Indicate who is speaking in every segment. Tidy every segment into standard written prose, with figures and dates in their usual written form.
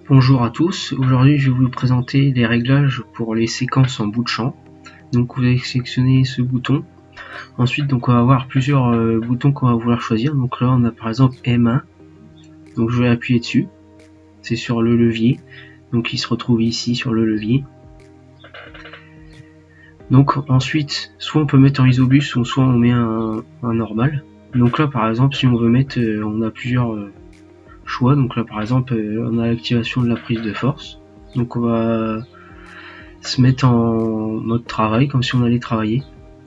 Speaker 1: Bonjour à tous, aujourd'hui je vais vous présenter les réglages pour les séquences en bout de champ. Donc vous allez sélectionner ce bouton. Ensuite donc on va avoir plusieurs boutons qu'on va vouloir choisir. Donc là on a par exemple M1. Donc je vais appuyer dessus. C'est sur le levier. Donc il se retrouve ici sur le levier. Donc ensuite soit on peut mettre en isobus ou soit on met un normal. Donc là par exemple si on veut mettre, on a plusieurs choix. Donc là par exemple on a l'activation de la prise de force. Donc on va se mettre en mode travail comme si on allait travailler.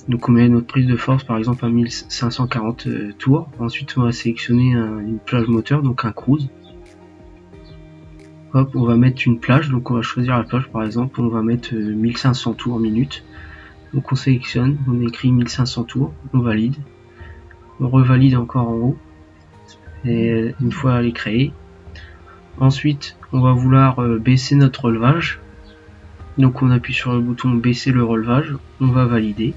Speaker 1: Donc on met notre prise de force par exemple à 1540 tours. Ensuite on va sélectionner une plage moteur, donc un cruise. Hop, on va mettre une plage, donc on va choisir la plage par exemple, on va mettre 1500 tours minute. Donc on sélectionne, on écrit 1500 tours, on valide. On revalide encore en haut. Et une fois elle est créée. Ensuite on va vouloir baisser notre relevage. Donc on appuie sur le bouton baisser le relevage, on va valider.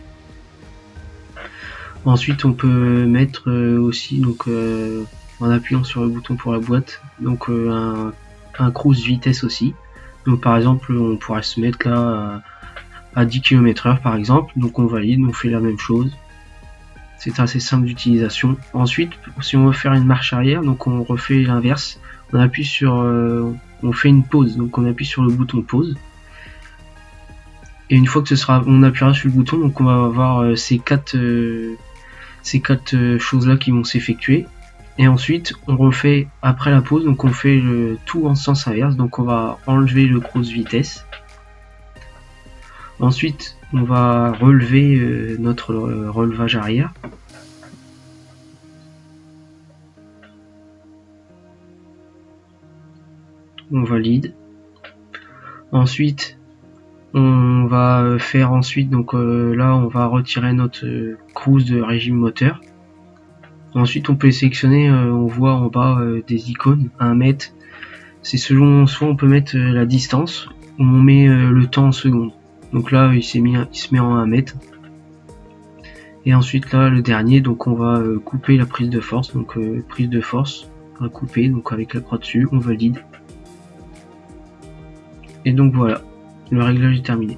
Speaker 1: Ensuite on peut mettre aussi donc en appuyant sur le bouton pour la boîte, donc un cruise vitesse aussi. Donc par exemple on pourrait se mettre là à 10 km/h par exemple, donc on valide, on fait la même chose. C'est assez simple d'utilisation. Ensuite si on veut faire une marche arrière, donc on refait l'inverse, on appuie sur on fait une pause, donc on appuie sur le bouton pause. Et une fois que on appuiera sur le bouton, donc on va avoir ces quatre choses là qui vont s'effectuer. Et ensuite on refait après la pause, donc on fait le tout en sens inverse. Donc on va enlever le cruise vitesse. Ensuite on va relever notre relevage arrière. On valide. Ensuite on va faire donc là on va retirer notre cruise de régime moteur. Ensuite on peut sélectionner, on voit en bas des icônes, 1 mètre. C'est selon, soit on peut mettre la distance, ou on met le temps en secondes. Donc là il se met en 1 mètre. Et ensuite là le dernier, donc on va couper la prise de force. Donc prise de force à couper, donc avec la croix dessus, on valide. Et donc voilà, le réglage est terminé.